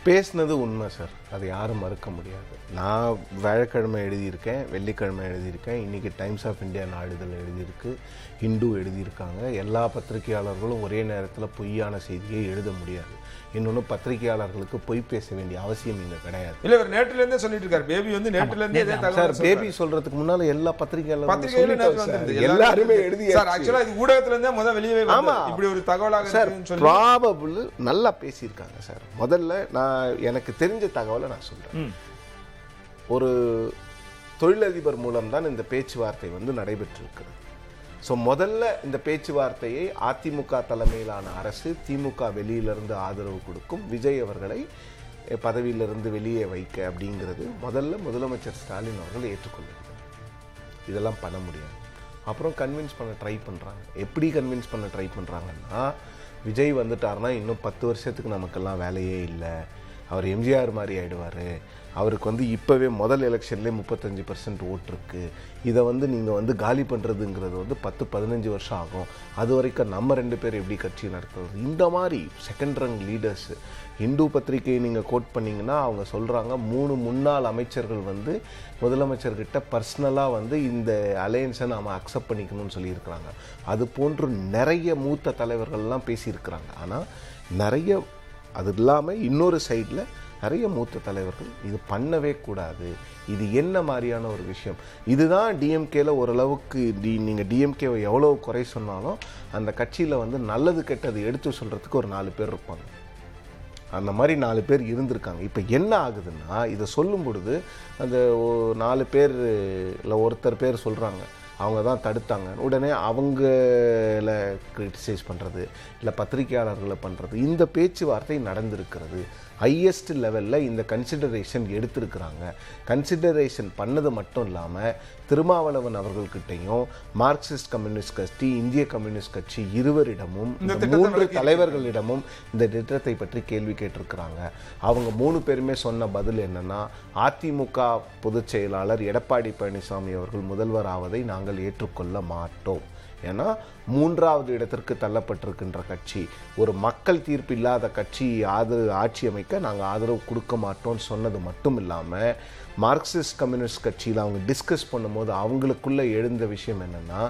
பேசினது உண்மை சார், அது யாரும் மறுக்க முடியாது. நான் வியாழக்கிழமை எழுதியிருக்கேன், வெள்ளிக்கிழமை எழுதியிருக்கேன், இன்றைக்கி டைம்ஸ் ஆஃப் இந்தியா நாளிதழ் எழுதியிருக்கு, ஹிந்து எழுதியிருக்காங்க. எல்லா பத்திரிகையாளர்களும் ஒரே நேரத்தில் பொய்யான செய்தியை எழுத முடியாது. இன்னொன்று, பத்திரிகையாளர்களுக்கு பொய் பேச வேண்டிய அவசியம் இங்கே கிடையாது. இல்லை, இவர் நேற்றிலேருந்தே சொல்லிட்டு இருக்காரு. பேபி வந்து நேற்றிலேருந்தே சார், பேபி சொல்றதுக்கு முன்னால் எல்லா பத்திரிகையாளர்களும் எல்லாருமே எழுதி சார். ஆக்சுவலாக இது ஊடகத்திலேருந்தே முதல் வெளியே இப்படி ஒரு தகவலாக சார் ப்ராபபிள் நல்லா பேசியிருக்காங்க சார். முதல்ல நான் எனக்கு தெரிஞ்ச தகவலை நான் சொல்றேன். ஒரு தொழிலதிபர் மூலம்தான் இந்த பேச்சுவார்த்தை வந்து நடைபெற்றிருக்கிறது. ஸோ முதல்ல இந்த பேச்சுவார்த்தையை அதிமுக தலைமையிலான அரசு, திமுக வெளியிலிருந்து ஆதரவு கொடுக்கும், விஜய் அவர்களை பதவியிலிருந்து வெளியே வைக்க அப்படிங்கிறது முதல்ல முதலமைச்சர் ஸ்டாலின் அவர்கள் ஏற்றுக்கொள்ளுங்கள். இதெல்லாம் பண்ண முடியாது. அப்புறம் கன்வின்ஸ் பண்ண ட்ரை பண்ணுறாங்க. எப்படி கன்வின்ஸ் பண்ண ட்ரை பண்ணுறாங்கன்னா, விஜய் வந்துட்டார்னா இன்னும் 10 வருஷத்துக்கு நமக்கெல்லாம் வேலையே இல்லை, அவர் எம்ஜிஆர் மாதிரி ஆகிடுவார், அவருக்கு வந்து இப்போவே முதல் எலெக்ஷன்லேயே 35% ஓட்டு இருக்குது, இதை வந்து நீங்கள் வந்து காலி பண்ணுறதுங்கிறது வந்து 10-15 வருஷம் ஆகும், அது வரைக்கும் நம்ம 2 பேர் எப்படி கட்சி நடத்துறது, இந்த மாதிரி செகண்ட் ரங்க் லீடர்ஸு. இந்து பத்திரிகையை நீங்கள் கோட் பண்ணிங்கன்னா அவங்க சொல்கிறாங்க, 3 முன்னாள் அமைச்சர்கள் வந்து முதலமைச்சர்கிட்ட பர்சனலாக வந்து இந்த அலையன்ஸை நாம் அக்செப்ட் பண்ணிக்கணும்னு சொல்லியிருக்கிறாங்க. அது போன்று நிறைய மூத்த தலைவர்கள்லாம் பேசியிருக்கிறாங்க. ஆனால் நிறைய அது இல்லாமல் இன்னொரு சைடில் நிறைய மூத்த தலைவர்கள் இது பண்ணவே கூடாது, இது என்ன மாதிரியான ஒரு விஷயம், இதுதான் டிஎம்கேல ஓரளவுக்கு நீங்கள் டிஎம்கேவை எவ்வளோ குறை சொன்னாலும் அந்த கட்சியில் வந்து நல்லது கெட்டது எடுத்து சொல்கிறதுக்கு ஒரு 4 பேர் இருப்பாங்க. அந்த மாதிரி 4 பேர் இருந்திருக்காங்க. இப்போ என்ன ஆகுதுன்னா, இதை சொல்லும் பொழுது அந்த 4 பேர் இல்லை ஒருத்தர் பேர் சொல்கிறாங்க, அவங்க தான் தடுத்தாங்க, உடனே அவங்கள கிரிட்டிசைஸ் பண்ணுறது, இல்லை பத்திரிகையாளர்களை பண்ணுறது, இந்த பேச்சுவார்த்தை நடந்திருக்கிறது. ஹையஸ்ட் லெவலில் இந்த கன்சிடரேஷன் எடுத்திருக்கிறாங்க. கன்சிடரேஷன் பண்ணது மட்டும் இல்லாமல் திருமாவளவன் அவர்கள்கிட்டையும் மார்க்சிஸ்ட் கம்யூனிஸ்ட் கட்சி, இந்திய கம்யூனிஸ்ட் கட்சி இருவரிடமும், இந்த 3 தலைவர்களிடமும் இந்த திட்டத்தை பற்றி கேள்வி கேட்டிருக்கிறாங்க. அவங்க 3 பேருமே சொன்ன பதில் என்னன்னா, அதிமுக பொதுச் செயலாளர் எடப்பாடி பழனிசாமி அவர்கள் முதல்வர் ஆவதை நாங்கள் ஏற்றுக்கொள்ள மாட்டோம். ஏன்னா 3வது இடத்திற்கு தள்ளப்பட்டிருக்கின்ற கட்சி, ஒரு மக்கள் தீர்ப்பு இல்லாத கட்சி ஆட்சி அமைக்க நாங்கள் ஆதரவு கொடுக்க மாட்டோம்னு சொன்னது மட்டும் இல்லாமல், மார்க்சிஸ்ட் கம்யூனிஸ்ட் கட்சியில் அவங்க டிஸ்கஸ் பண்ணும்போது அவங்களுக்குள்ளே எழுந்த விஷயம் என்னென்னா,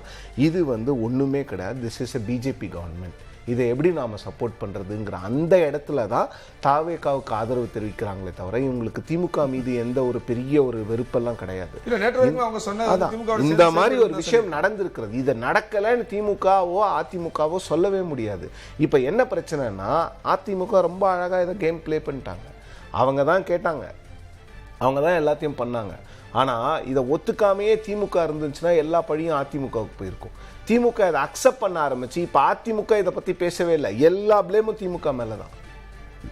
இது வந்து ஒன்றுமே கிடையாது, this is a BJP government, இதை எப்படி நாம் சப்போர்ட் பண்ணுறதுங்கிற அந்த இடத்துல தான் தாவேகாவுக்கு ஆதரவு தெரிவிக்கிறாங்களே தவிர இவங்களுக்கு திமுக மீது எந்த ஒரு பெரிய ஒரு வெறுப்பெல்லாம் கிடையாது. இந்த மாதிரி ஒரு விஷயம் நடந்திருக்கிறது. இதை நடக்கலைன்னு திமுகவோ அதிமுகவோ சொல்லவே முடியாது. இப்போ என்ன பிரச்சனைனா, அதிமுக ரொம்ப அழகாக இதை கேம் பிளே பண்ணிட்டாங்க. அவங்க தான் கேட்டாங்க, அவங்க தான் எல்லாத்தையும் பண்ணாங்க. ஆனால் இதை ஒத்துக்காமையே திமுக இருந்துச்சுன்னா எல்லா பழியும் அதிமுகவுக்கு போயிருக்கும். திமுக இதை அக்செப்ட் பண்ண ஆரம்பிச்சு இப்போ அதிமுக இதை பற்றி பேசவே இல்லை, எல்லா பிளேமும் திமுக மேலே தான்.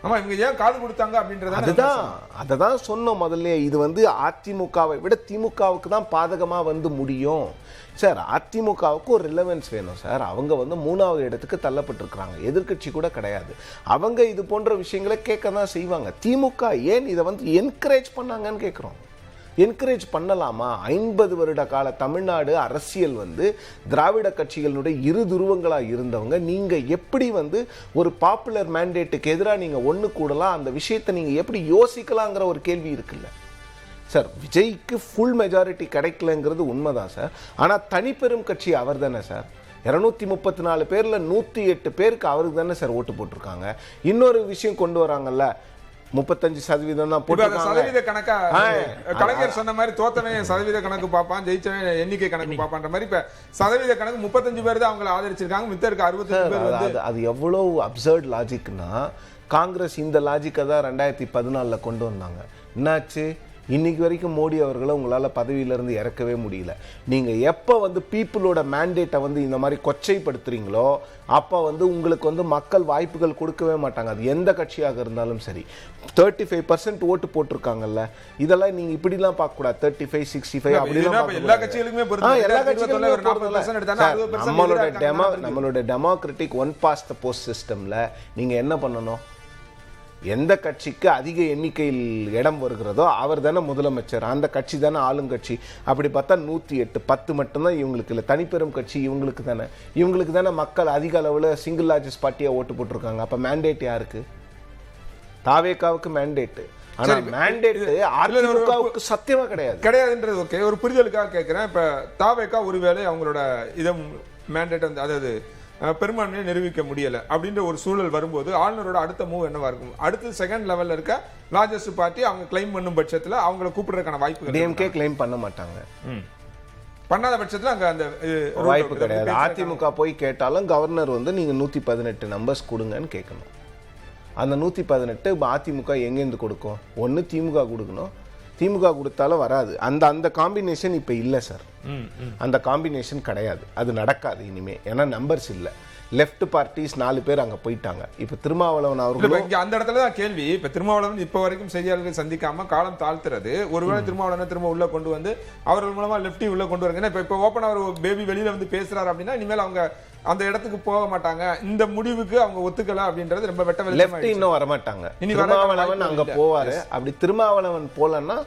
ஆமா, இவங்க ஏன் காது கொடுத்தாங்க அப்படின்றது அதை தான் சொன்னோம் முதல்ல. இது வந்து அதிமுகவை விட திமுகவுக்கு தான் பாதகமாக வந்து முடியும் சார். அதிமுகவுக்கு ஒரு ரிலவன்ஸ் வேணும் சார். அவங்க வந்து 3வது இடத்துக்கு தள்ளப்பட்டிருக்கிறாங்க, எதிர்கட்சி கூட கிடையாது. அவங்க இது போன்ற விஷயங்களை கேட்க தான் செய்வாங்க. திமுக ஏன் இதை வந்து என்கரேஜ் பண்ணாங்கன்னு கேட்குறோம். என்கரேஜ் பண்ணலாமா? 50 வருட கால தமிழ்நாடு அரசியல் வந்து திராவிட கட்சிகளுடைய 2 துருவங்களாக இருந்தவங்க, நீங்கள் எப்படி வந்து ஒரு பாப்புலர் மேண்டேட்டுக்கு எதிராக நீங்கள் ஒன்று கூடலாம், அந்த விஷயத்தை நீங்கள் எப்படி யோசிக்கலாங்கிற ஒரு கேள்வி இருக்குல்ல சார். விஜய்க்கு ஃபுல் மெஜாரிட்டி கிடைக்கலங்கிறது உண்மைதான் சார். ஆனால் தனிப்பெரும் கட்சி அவர் தானே சார். 234 பேரில் 108 பேருக்கு அவருக்கு தானே சார் ஓட்டு போட்டிருக்காங்க. இன்னொரு விஷயம் கொண்டு வராங்கல்ல, 35% தான் போட்டுருக்காங்க. சதவீத கணக்கா கலைஞர் சொன்ன மாதிரி தோத்தவன் சதவீத கணக்கு பார்ப்பான், ஜெயிச்சவன் எண்ணிக்கை கணக்கு பார்ப்பான்ற மாதிரி இப்ப சதவீத கணக்கு 35 பேர் தான் அவங்களை ஆதரிச்சிருக்காங்க, மித்த இருக்க 65 பேர். அது எவ்வளவு அப்சர்ட் லாஜிக்னா, காங்கிரஸ் இந்த லாஜிக்கை தான் 2014 கொண்டு வந்தாங்க. என்னாச்சு? இன்னைக்கு வரைக்கும் மோடி அவர்களை உங்களால் பதவியிலிருந்து இறக்கவே முடியல. நீங்கள் எப்போ வந்து பீப்புளோட மேண்டேட்டை வந்து இந்த மாதிரி கொச்சைப்படுத்துறீங்களோ அப்போ வந்து உங்களுக்கு வந்து மக்கள் வாய்ப்புகள் கொடுக்கவே மாட்டாங்க. அது எந்த கட்சியாக இருந்தாலும் சரி. 35% ஓட்டு போட்டிருக்காங்கல்ல, இதெல்லாம் நீங்கள் இப்படிலாம் பார்க்கக்கூடாது. 35, 65 அப்படிலாம் எல்லா கட்சிகளுமே நம்மளோட democratic one past the post சிஸ்டமில் நீங்கள் என்ன பண்ணணும்? எந்த கட்சிக்கு அதிக எண்ணிக்கையில் இடம் வருகிறதோ அவர் தானே முதலமைச்சர், அந்த கட்சி தானே ஆளுங்கட்சி. அப்படி பார்த்தா 108, 10 மட்டும்தான் இவங்களுக்கு இல்லை. தனிப்பெரும் கட்சி இவங்களுக்கு தானே மக்கள் அதிக அளவில் சிங்கிள் லார்ஜஸ்ட் பார்ட்டியாக ஓட்டு போட்டிருக்காங்க. அப்போ மேண்டேட் யாருக்கு? தாவேகாவுக்கு மேண்டேட். ஆனா மேண்டேட் அதிமுகவுக்கு சத்தியமா கிடையாதுன்றது ஓகே. ஒரு புரிதலுக்காக கேட்கிறேன். இப்ப தாவேகா ஒருவேளை அவங்களோட இதை மேண்டேட் வந்து அதாவது பெரும்பான்மையை நிரூபிக்க முடியல அப்படின்ற ஒரு சூழல் வரும்போது ஆளுநரோட அடுத்த மூவ் என்னவா இருக்கும்? அடுத்து செகண்ட் லெவல்ல இருக்க லார்ஜஸ்ட் பார்ட்டி அவங்க கிளைம் பண்ணும் பட்சத்துல அவங்களை கூப்பிடுறதுக்கான வாய்ப்பு டிஎம்கே கிளைம் பண்ண மாட்டாங்க. பண்ணாத பட்சத்துல அங்க அந்த வாய்ப்பு கிடையாது. அதிமுக போய் கேட்டாலும் கவர்னர் வந்து நீங்க 118 நம்பர்ஸ் கொடுங்கன்னு கேட்கணும். அந்த 118 அதிமுக எங்கேருந்து கொடுக்கும்? ஒன்று திமுக கொடுக்கணும். திமுக கொடுத்தாலும் வராது. அந்த காம்பினேஷன் இப்போ இல்லை சார். அந்த காம்பினேஷன் கிடையாது. அது நடக்காது இனிமே. ஏன்னா நம்பர்ஸ் இல்லை. லெஃப்ட் பார்ட்டிஸ் 4 பேர் அங்க போயிட்டாங்க. இப்ப திருமாவளவன் அவர்களும் இங்க அந்த இடத்துல தான் கேள்வி. இப்ப திருமாவளவன் இப்ப வரைக்கும் செய்தியாளர்கள் சந்திக்காம காலம் தாழ்த்துறது. ஒருவேளை திருமாவளவனை திரும்ப உள்ள கொண்டு வந்து அவர்கள் மூலமா லெஃப்டி உள்ள கொண்டு வருங்க. இப்ப ஓப்பன் அவர் பேபி வெளியில வந்து பேசுறாரு அப்படின்னா இனிமேல் அவங்க அந்த இடத்துக்கு போக மாட்டாங்க. இந்த முடிவுக்கு அவங்க ஒத்துக்கல அப்படின்றது ரொம்ப வெட்ட வெளிச்சமா. லெஃப்ட் இன்னும் வர மாட்டாங்க. திருமாவளவன் அங்க போவாரு. அப்படி திருமாவளவன் போலன்னா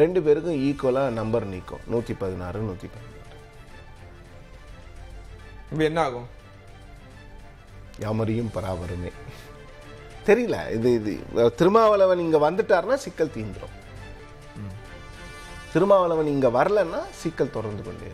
2 பேருக்கும் ஈக்குவலா நம்பர் நிற்கும். 116 118. இப்ப என்ன ஆகும்? யாமரையும் பராபரமே தெரியல. இது திருமாவளவன் இங்க வந்துட்டாருன்னா சிக்கல் தீந்துரும். திருமாவளவன் இங்க வரலன்னா சிக்கல் தொடர்ந்து கொண்டே